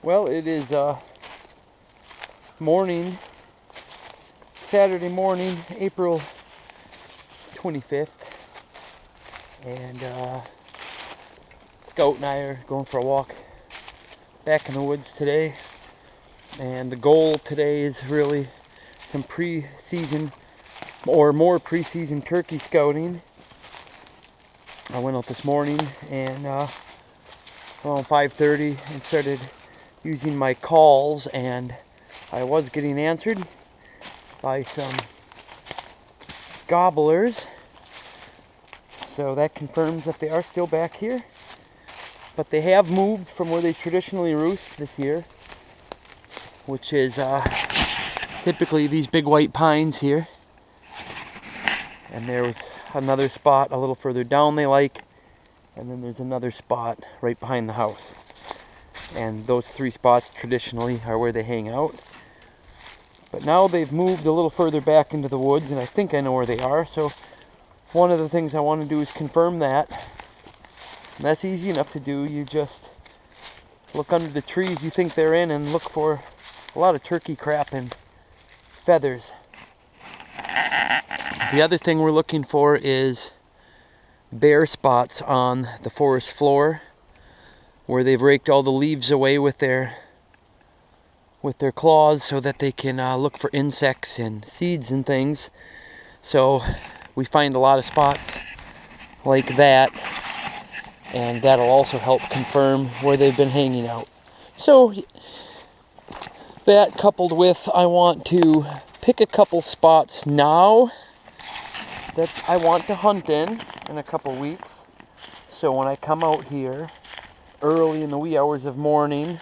Well, it is morning, Saturday morning, April 25th, and Scout and I are going for a walk back in the woods today. And the goal today is really some pre-season or more pre-season turkey scouting. I went out this morning and around 5:30 and started using my calls, and I was getting answered by some gobblers, so that confirms that they are still back here. But they have moved from where they traditionally roost this year, which is typically these big white pines here. And there was another spot a little further down they like, and then there's another spot right behind the house. And those three spots traditionally are where they hang out. But now they've moved a little further back into the woods, and I think I know where they are. So one of the things I want to do is confirm that. And that's easy enough to do. You just look under the trees you think they're in and look for a lot of turkey crap and feathers. The other thing we're looking for is bare spots on the forest floor where they've raked all the leaves away with their claws so that they can look for insects and seeds and things. So we find a lot of spots like that, and that'll also help confirm where they've been hanging out. So that coupled with, I want to pick a couple spots now that I want to hunt in a couple weeks. So when I come out here early in the wee hours of morning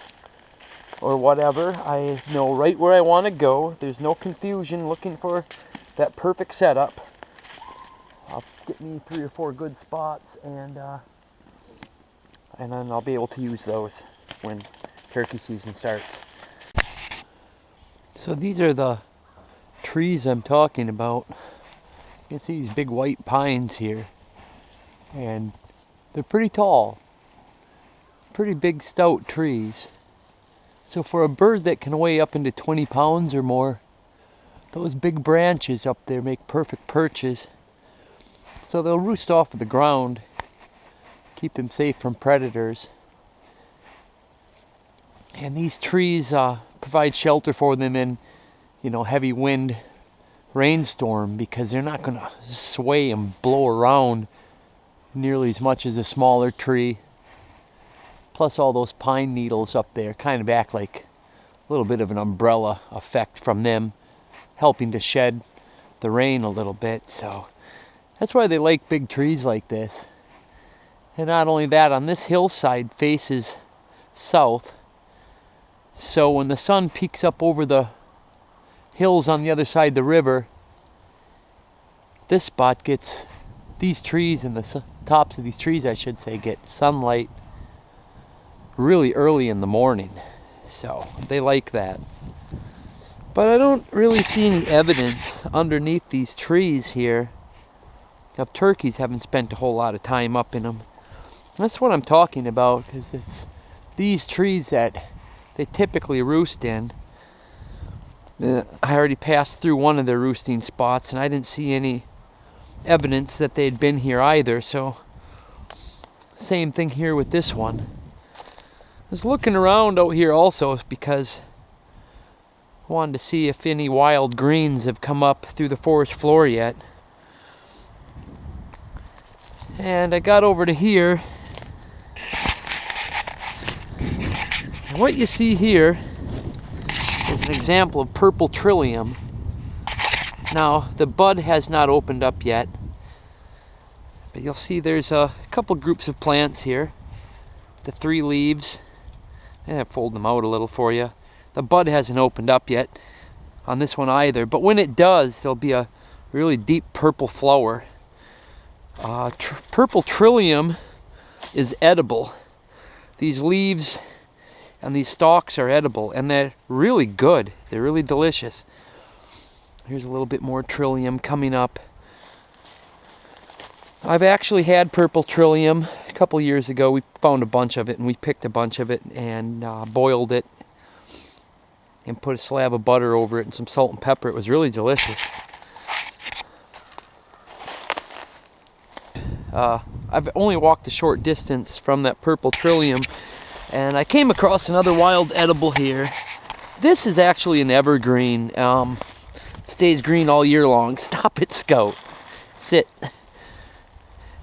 or whatever, I know right where I want to go. There's no confusion looking for that perfect setup. I'll get me 3 or 4 good spots, and then I'll be able to use those when turkey season starts. So these are the trees I'm talking about. You can see these big white pines here, and they're pretty tall, pretty big stout trees. So for a bird that can weigh up into 20 pounds or more, those big branches up there make perfect perches. So they'll roost off of the ground, keep them safe from predators. And these trees provide shelter for them in, heavy wind, rainstorm, because they're not going to sway and blow around nearly as much as a smaller tree. Plus all those pine needles up there kind of act like a little bit of an umbrella effect from them, helping to shed the rain a little bit. So that's why they like big trees like this. And not only that, on this hillside faces south, so when the sun peeks up over the hills on the other side of the river, this spot gets, these trees and the tops of these trees, I should say, get sunlight really early in the morning. So they like that. But I don't really see any evidence underneath these trees here of turkeys having spent a whole lot of time up in them. And that's what I'm talking about, because it's these trees that they typically roost in. I already passed through one of their roosting spots, and I didn't see any evidence that they'd been here either. So same thing here with this one. I was looking around out here also because I wanted to see if any wild greens have come up through the forest floor yet. And I got over to here, and what you see here is an example of purple trillium. Now the bud has not opened up yet, but you'll see there's a couple groups of plants here. The 3 leaves, and I'll fold them out a little for you. The bud hasn't opened up yet on this one either, but when it does, there'll be a really deep purple flower. Purple trillium is edible. These leaves and these stalks are edible, and they're really good. They're really delicious. Here's a little bit more trillium coming up. I've actually had purple trillium a couple years ago. We found a bunch of it, and we picked a bunch of it and boiled it and put a slab of butter over it and some salt and pepper. It was really delicious. I've only walked a short distance from that purple trillium, and I came across another wild edible here. This is actually an evergreen. Stays green all year long. Stop it, Scout. Sit.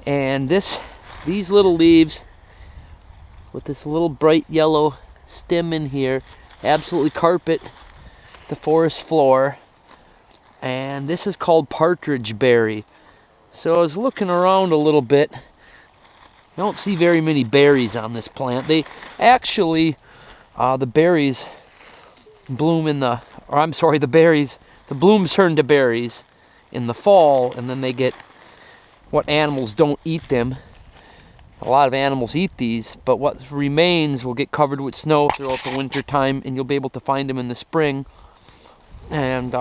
And these little leaves with this little bright yellow stem in here absolutely carpet the forest floor. And this is called partridge berry. So I was looking around a little bit. I don't see very many berries on this plant. They actually, the berries bloom in the, or I'm sorry, the blooms turn to berries in the fall, and then they get, what animals don't eat them. A lot of animals eat these, but what remains will get covered with snow throughout the winter time, and you'll be able to find them in the spring and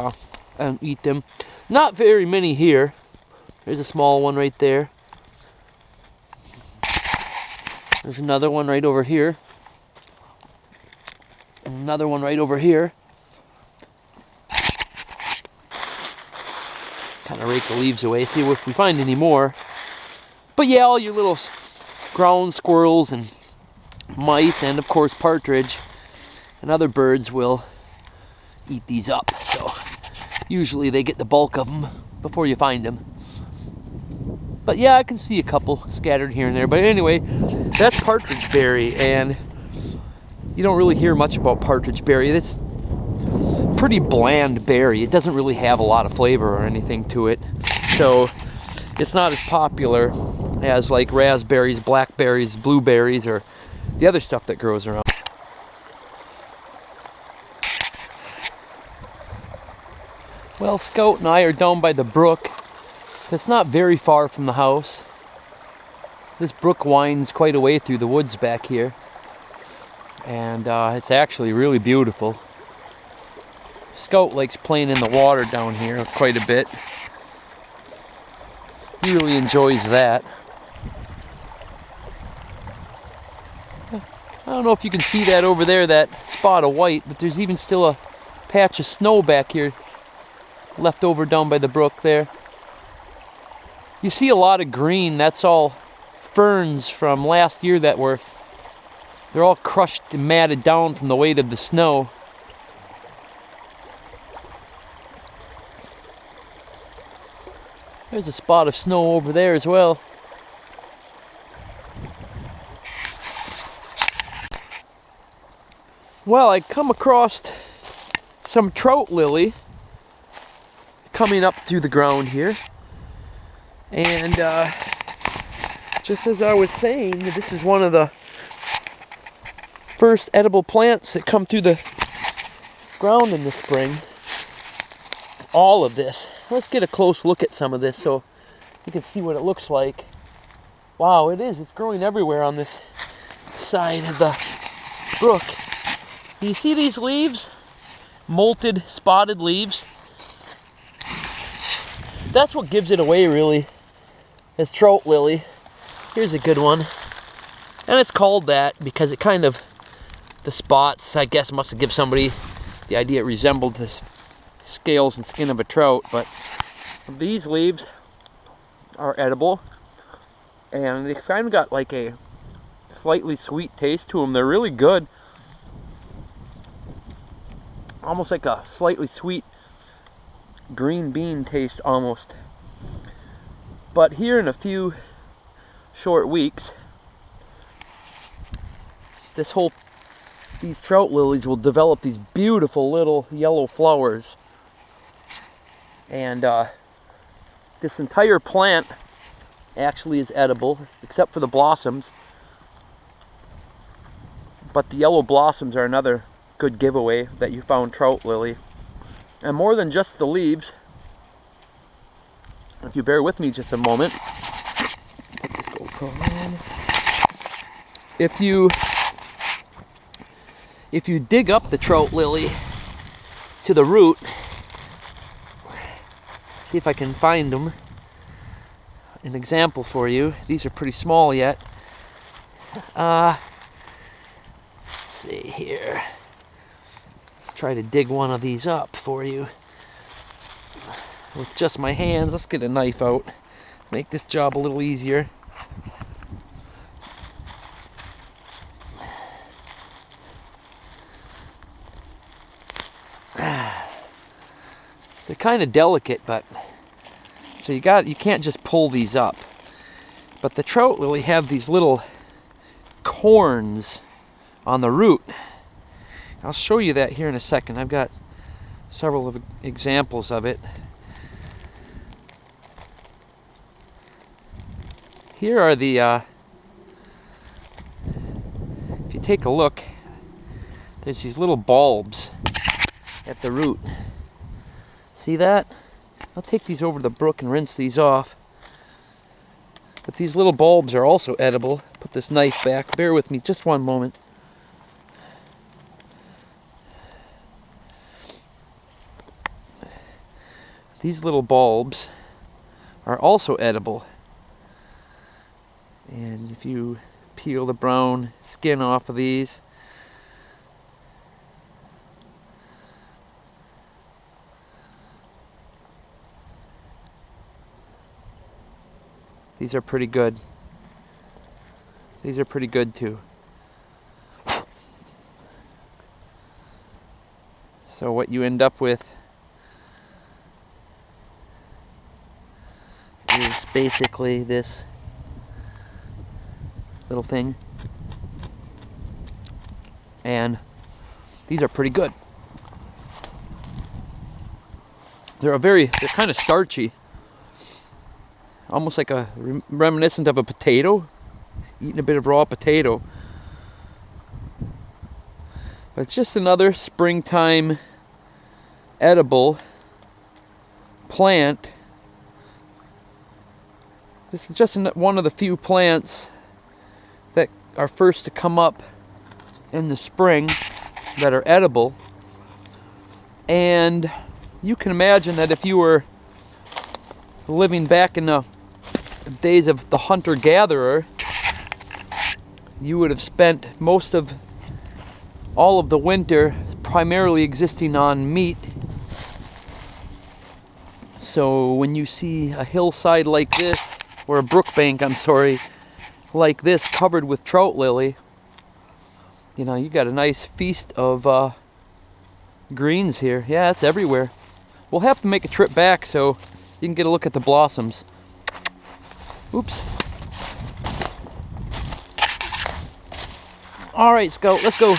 eat them. Not very many here. There's a small one right there. There's another one right over here. And another one right over here. Kind of rake the leaves away, see if we find any more. But yeah, all your little ground squirrels and mice, and of course partridge and other birds will eat these up. So usually they get the bulk of them before you find them. But yeah, I can see a couple scattered here and there. But anyway, that's partridge berry, and you don't really hear much about partridge berry. It's pretty bland berry. It doesn't really have a lot of flavor or anything to it. So it's not as popular as like raspberries, blackberries, blueberries, or the other stuff that grows around. Well, Scout and I are down by the brook. It's not very far from the house. This brook winds quite a way through the woods back here. And it's actually really beautiful. Scout likes playing in the water down here quite a bit. He really enjoys that. I don't know if you can see that over there, that spot of white, but there's even still a patch of snow back here left over down by the brook there. You see a lot of green. That's all ferns from last year they're all crushed and matted down from the weight of the snow. There's a spot of snow over there as well. Well, I come across some trout lily coming up through the ground here. And just as I was saying, this is one of the first edible plants that come through the ground in the spring. All of this. Let's get a close look at some of this so you can see what it looks like. Wow, it is. It's growing everywhere on this side of the brook. Do you see these leaves? Molted, spotted leaves. That's what gives it away, really. It's trout lily. Here's a good one. And it's called that because it kind of, the spots, I guess, must have given somebody the idea it resembled the scales and skin of a trout. But these leaves are edible. And they kind of got like a slightly sweet taste to them. They're really good. Almost like a slightly sweet green bean taste almost. But here in a few short weeks, these trout lilies will develop these beautiful little yellow flowers. And this entire plant actually is edible, except for the blossoms. But the yellow blossoms are another good giveaway that you found trout lily. And more than just the leaves, if you bear with me just a moment, put this GoPro on. If you dig up the trout lily to the root, see if I can find them. An example for you. These are pretty small yet. Let's see here. Try to dig one of these up for you with just my hands. Let's get a knife out. Make this job a little easier. They're kind of delicate, but so you can't just pull these up. But the trout lily have these little corns on the root. I'll show you that here in a second. I've got several of examples of it. Here are the, if you take a look, there's these little bulbs at the root. See that? I'll take these over to the brook and rinse these off. But these little bulbs are also edible. Put this knife back. Bear with me just one moment. These little bulbs are also edible. And if you peel the brown skin off of these, these are pretty good. These are pretty good too. So what you end up with is basically this little thing. And these are pretty good. They're kind of starchy. Almost like a reminiscent of a potato, eating a bit of raw potato. But it's just another springtime edible plant. This is just one of the few plants that are first to come up in the spring that are edible. And you can imagine that if you were living back in the days of the hunter-gatherer, you would have spent all of the winter primarily existing on meat. So when you see a hillside like this, or a brook bank, I'm sorry, like this covered with trout lily, you know, you got a nice feast of greens here. Yeah, it's everywhere. We'll have to make a trip back so you can get a look at the blossoms. Oops. All right, Scout, let's go.